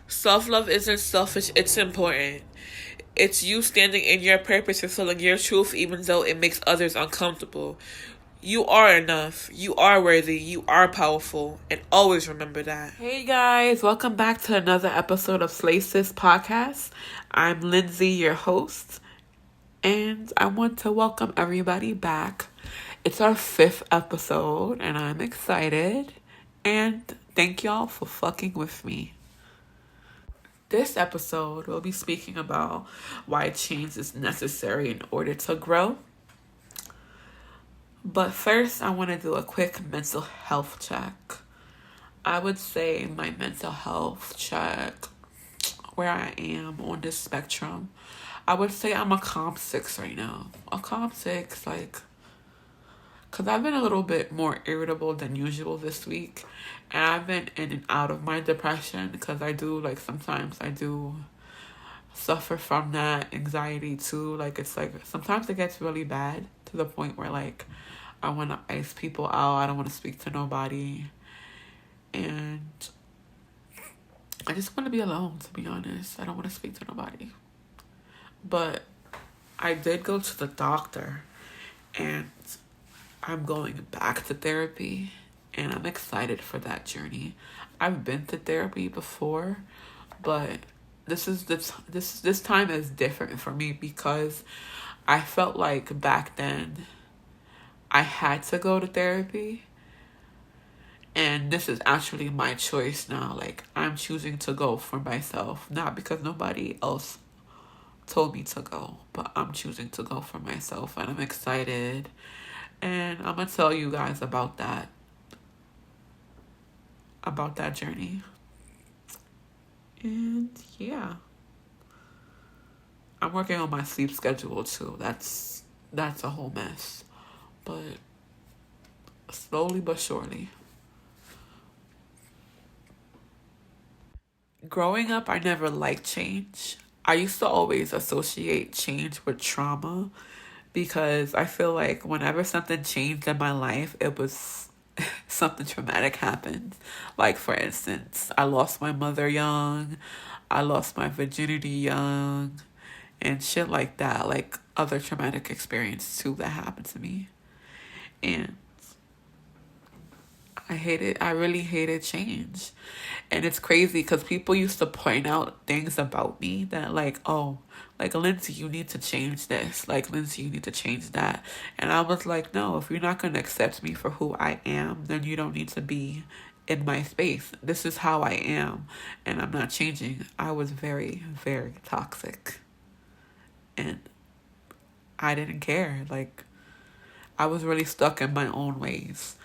Self-love isn't selfish, it's important. It's you standing in your purpose and telling your truth even though it makes others uncomfortable. You are enough. You are worthy. You are powerful. And always remember that. Hey guys, welcome back to another episode of Slay Sis Podcast. I'm Lindsay, your host, and I want to welcome everybody back. It's our 5th episode, and I'm excited. And thank y'all for fucking with me. This episode, we'll be speaking about why change is necessary in order to grow. But first, I want to do a quick mental health check. I would say my mental health check, where I am on this spectrum, I would say I'm a calm 6 right now. A calm 6, because I've been a little bit more irritable than usual this week. And I've been in and out of my depression because sometimes I do suffer from that anxiety too. Sometimes it gets really bad to the point where I want to ice people out. I don't want to speak to nobody. And I just want to be alone, to be honest. I don't want to speak to nobody. But I did go to the doctor, and I'm going back to therapy, and I'm excited for that journey. I've been to therapy before, but this time is different for me because I felt like back then I had to go to therapy, and this is actually my choice now. I'm choosing to go for myself, not because nobody else told me to go, but I'm choosing to go for myself, and I'm excited. And I'm gonna tell you guys about that journey. And yeah, I'm working on my sleep schedule too. That's a whole mess, but slowly but surely. Growing up, I never liked change. I used to always associate change with trauma because I feel like whenever something changed in my life, it was something traumatic happened. Like, for instance, I lost my mother young, I lost my virginity young, and shit like that. Like, other traumatic experience too that happened to me. And I really hated change. And it's crazy because people used to point out things about me that Lindsay, you need to change this. Lindsay, you need to change that. And I was like, no, if you're not going to accept me for who I am, then you don't need to be in my space. This is how I am, and I'm not changing. I was very, very toxic. And I didn't care. I was really stuck in my own ways.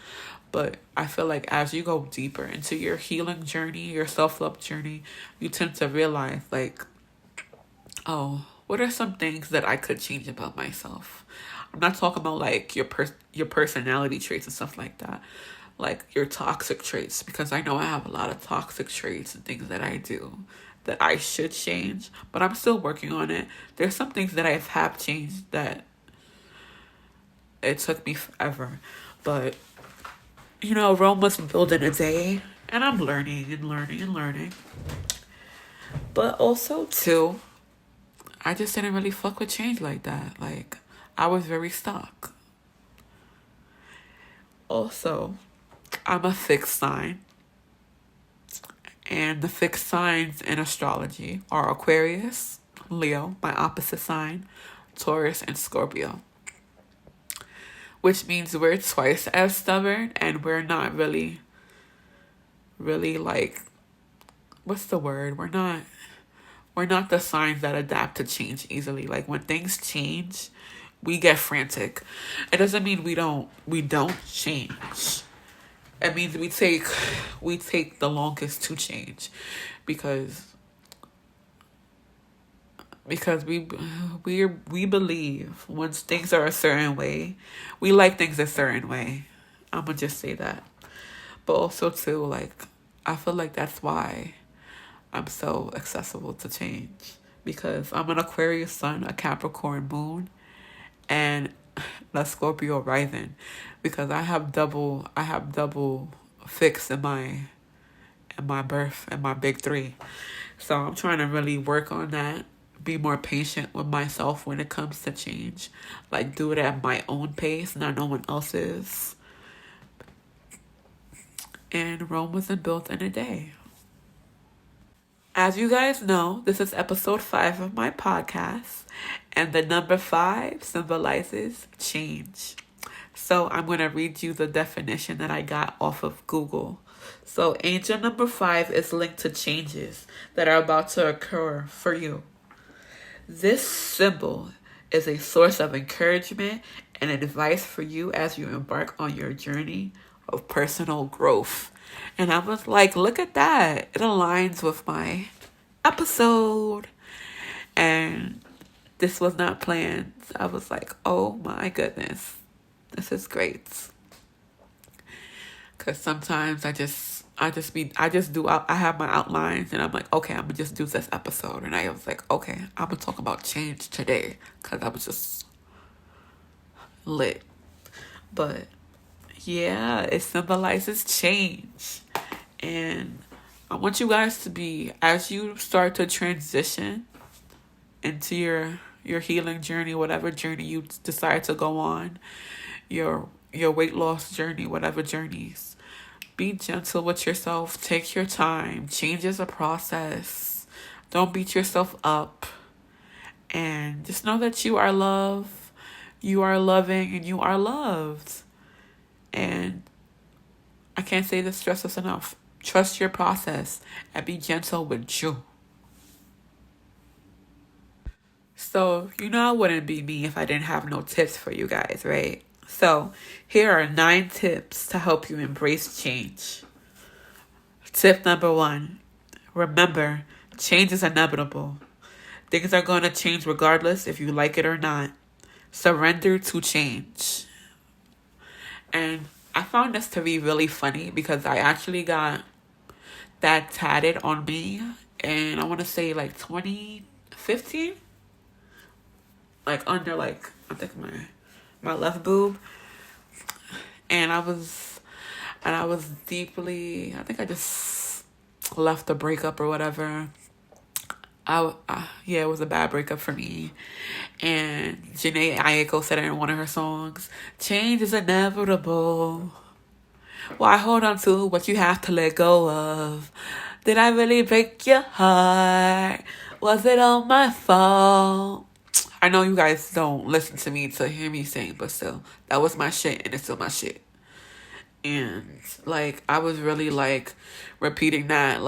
But I feel like as you go deeper into your healing journey, your self-love journey, you tend to realize, oh, what are some things that I could change about myself? I'm not talking about, your personality traits and stuff like that. Your toxic traits, because I know I have a lot of toxic traits and things that I do that I should change, but I'm still working on it. There's some things that I have changed that it took me forever. But Rome wasn't built in a day, and I'm learning and learning and learning. But also, too, I just didn't really fuck with change like that. I was very stuck. Also, I'm a fixed sign, and the fixed signs in astrology are Aquarius, Leo, my opposite sign, Taurus, and Scorpio. Which means we're twice as stubborn, and we're not really what's the word? We're not the signs that adapt to change easily. When things change, we get frantic. It doesn't mean we don't change. It means we take the longest to change because we believe once things are a certain way, we like things a certain way. I'm gonna just say that. But also too, I feel like that's why I'm so accessible to change, because I'm an Aquarius sun, a Capricorn moon, and a Scorpio rising, because I have double fix in my birth and my big 3. So I'm trying to really work on that. Be more patient with myself when it comes to change. Like, do it at my own pace, not no one else's. And Rome wasn't built in a day. As you guys know, this is episode 5 of my podcast, and the number 5 symbolizes change. So I'm going to read you the definition that I got off of Google. So angel number 5 is linked to changes that are about to occur for you. This symbol is a source of encouragement and advice for you as you embark on your journey of personal growth. And I was like, look at that. It aligns with my episode. And this was not planned. I was like, oh my goodness. This is great. Because sometimes I have my outlines and I'm like, okay, I'm going to just do this episode. And I was like, okay, I'm going to talk about change today. Because I was just lit. But yeah, it symbolizes change. And I want you guys to be, as you start to transition into your healing journey, whatever journey you decide to go on, your weight loss journey, whatever journeys, be gentle with yourself. Take your time. Change is a process. Don't beat yourself up. And just know that you are loved, you are loving, and you are loved. And I can't say this stress this enough. Trust your process and be gentle with you. So, I wouldn't be me if I didn't have no tips for you guys, right? So, here are 9 tips to help you embrace change. Tip number 1. Remember, change is inevitable. Things are going to change regardless if you like it or not. Surrender to change. And I found this to be really funny because I actually got that tatted on me, and I want to say like 2015, like under I think my left boob, and I was deeply, I think I just left a breakup or whatever. It was a bad breakup for me. And Janae Aiko said it in one of her songs, change is inevitable. Why hold on to what you have to let go of? Did I really break your heart? Was it all my fault? I know you guys don't listen to me to hear me sing, but still, that was my shit, and it's still my shit. And I was really repeating that,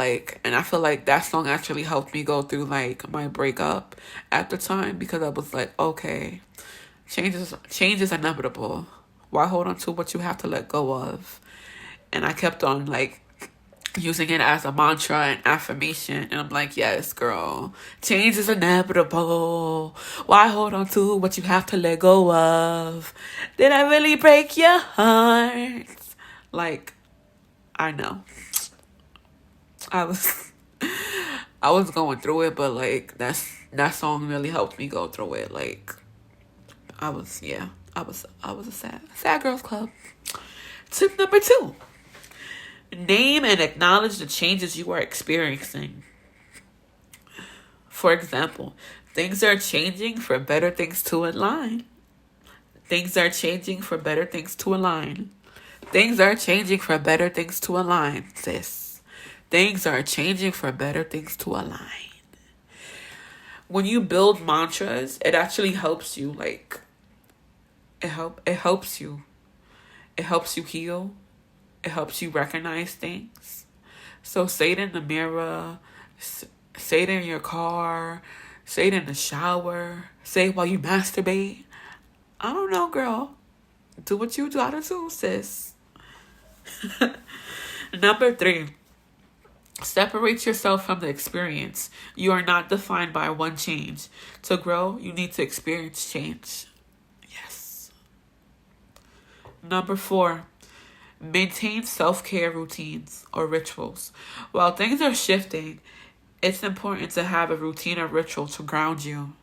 and I feel like that song actually helped me go through my breakup at the time, because I was like, okay, change is inevitable. Why hold on to what you have to let go of? And I kept on using it as a mantra and affirmation, and I'm like, yes, girl, change is inevitable. Why hold on to what you have to let go of? Did I really break your heart? I know I was going through it, but that song really helped me go through it. I was a sad girls club. Tip number 2. Name and acknowledge the changes you are experiencing. For example, things are changing for better things to align. Things are changing for better things to align. Things are changing for better things to align, sis. Things are changing for better things to align. When you build mantras, it actually helps you. It helps you. It helps you heal. It helps you recognize things. So say it in the mirror, say it in your car, say it in the shower, say it while you masturbate. I don't know, girl. Do what you gotta do, sis. Number 3. Separate yourself from the experience. You are not defined by one change. To grow, you need to experience change. Yes. Number 4. Maintain self-care routines or rituals. While things are shifting, it's important to have a routine or ritual to ground you.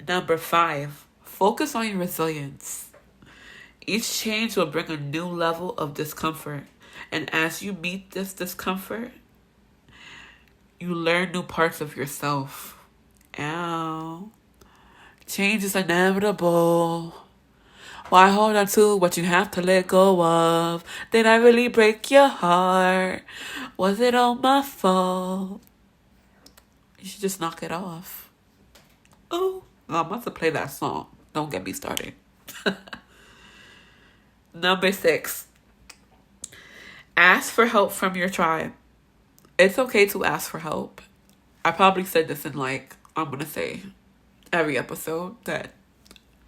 Number 5. Focus on your resilience. Each change will bring a new level of discomfort, And as you meet this discomfort, you learn new parts of yourself. Ow. Change is inevitable. Why hold on to what you have to let go of? Did I really break your heart? Was it all my fault? You should just knock it off. Oh, I'm about to play that song. Don't get me started. Number 6. Ask for help from your tribe. It's okay to ask for help. I probably said this in I'm going to say every episode that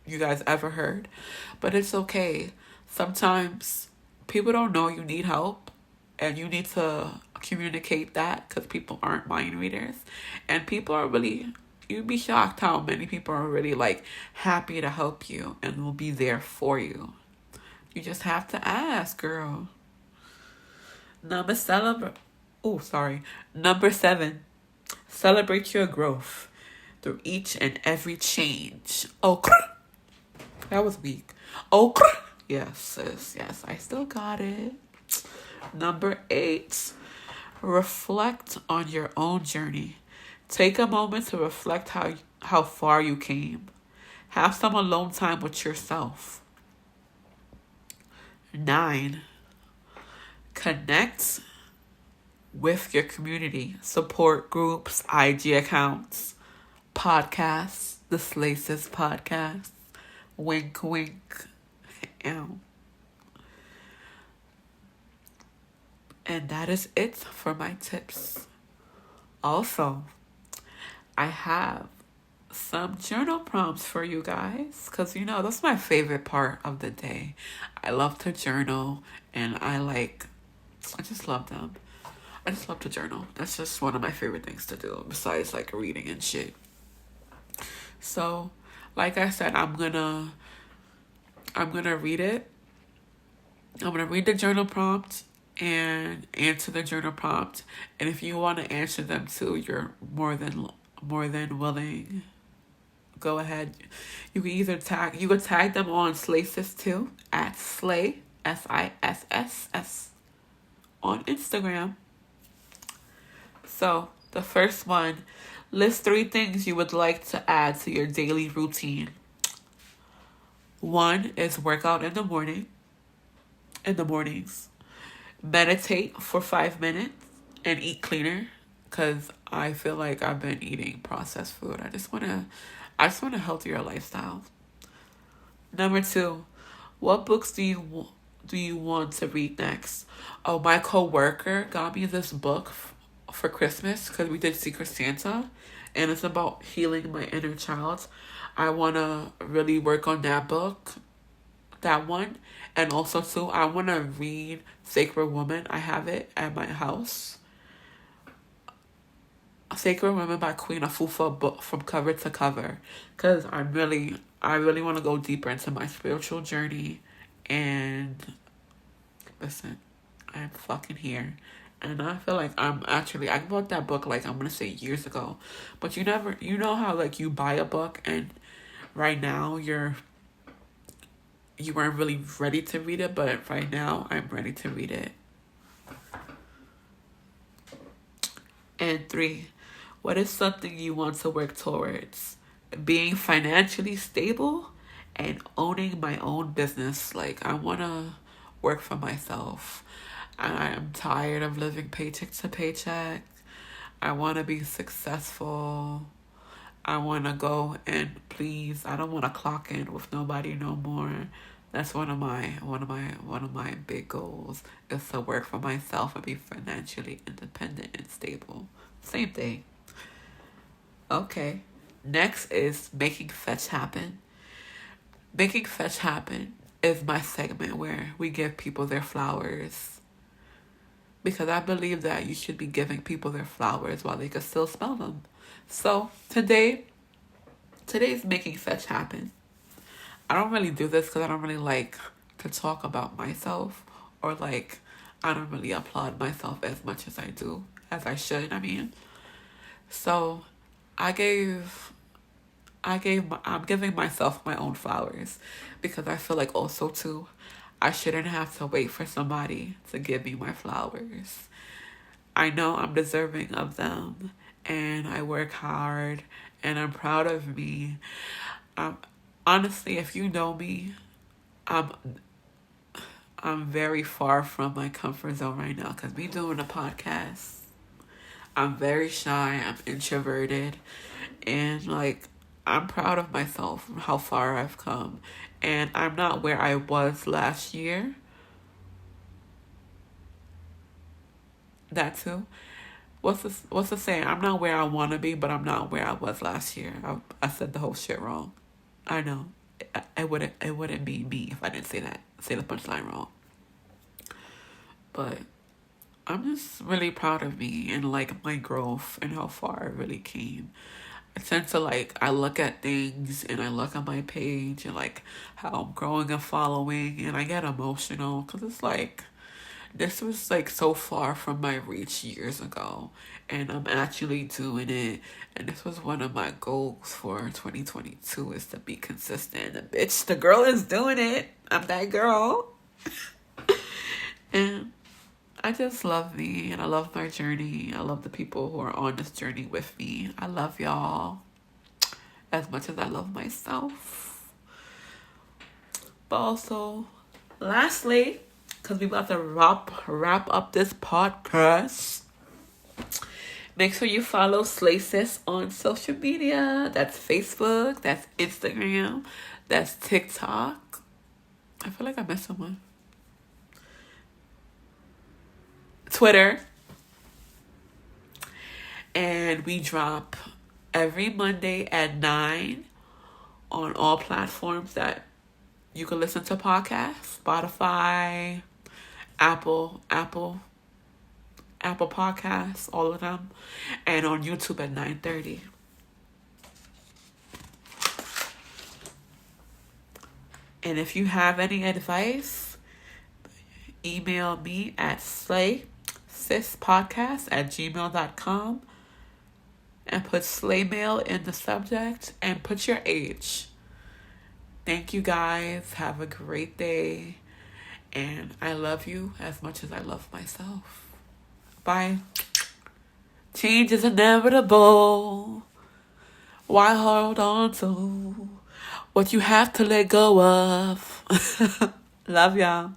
you guys ever heard. But it's okay. Sometimes people don't know you need help. And you need to communicate that because people aren't mind readers. And people are really, you'd be shocked how many people are really happy to help you and will be there for you. You just have to ask, girl. Number 7. Celebrate your growth through each and every change. Oh, that was weak. Oh, yes, sis. Yes, I still got it. Number 8. Reflect on your own journey. Take a moment to reflect how far you came. Have some alone time with yourself. 9. Connect with your community. Support groups, IG accounts, podcasts, the Slaces podcast. Wink, wink. Ow. And that is it for my tips. Also, I have some journal prompts for you guys because that's my favorite part of the day. I love to journal and I just love them. I just love to journal. That's just one of my favorite things to do besides reading and shit. So, like I said, I'm gonna read it. I'm gonna read the journal prompt and answer the journal prompt. And if you want to answer them too, you're more than willing. Go ahead. You can either tag them on Slaces too at Slay SISSS on Instagram. So the first one, list 3 things you would like to add to your daily routine. 1 is workout in the mornings. Meditate for 5 minutes and eat cleaner because I feel like I've been eating processed food. I just want a healthier lifestyle. Number 2, what books do you want to read next? Oh, my coworker got me this book for Christmas because we did Secret Santa, and it's about healing my inner child. I want to really work on that one. And also, too, I want to read Sacred Woman. I have it at my house. Sacred Woman by Queen Afufua, book from cover to cover. Because I really want to go deeper into my spiritual journey. And listen, I'm fucking here. And I feel like I bought that book I'm going to say years ago. But you know how you buy a book and right now you weren't really ready to read it, but right now I'm ready to read it. And 3, what is something you want to work towards? Being financially stable and owning my own business. I want to work for myself. I am tired of living paycheck to paycheck. I want to be successful. I want to go and please. I don't want to clock in with nobody no more. That's one of my big goals is to work for myself and be financially independent and stable. Same thing. Okay. Next is making fetch happen. Making fetch happen is my segment where we give people their flowers. Because I believe that you should be giving people their flowers while they can still smell them. So today's making fetch happen. I don't really do this because I don't really like to talk about myself or I don't really applaud myself as much as I should. So I'm giving myself my own flowers because I feel also too, I shouldn't have to wait for somebody to give me my flowers. I know I'm deserving of them, and I work hard, and I'm proud of me. Honestly, if you know me, I'm I'm very far from my comfort zone right now because me doing a podcast, I'm very shy, I'm introverted, and like I'm proud of myself from how far I've come. And I'm not where I was last year. That too. What's the saying? I'm not where I want to be, but I'm not where I was last year. I said the whole shit wrong. I know. It wouldn't be me if I didn't say the punchline wrong. But I'm just really proud of me and like my growth and how far I really came. I tend to like I look at things and I look at my page and like how I'm growing and following, and I get emotional because it's like this was like so far from my reach years ago, and I'm actually doing it. And this was one of my goals for 2022 is to be consistent. And bitch, the girl is doing it. I'm that girl. And I just love me and I love my journey. I love the people who are on this journey with me. I love y'all as much as I love myself. But also, lastly, because we about to wrap up this podcast, make sure you follow Slay Sis on social media. That's Facebook, that's Instagram, that's TikTok. I feel like I missed someone. Twitter. And we drop every Monday at 9 on all platforms that you can listen to podcasts. Spotify, Apple Podcasts, all of them. And on YouTube at 9:30. And if you have any advice, email me at slaysispodcast@gmail.com and put slay mail in the subject and put your age. Thank you guys. Have a great day. And I love you as much as I love myself. Bye. Change is inevitable. Why hold on to what you have to let go of? Love y'all.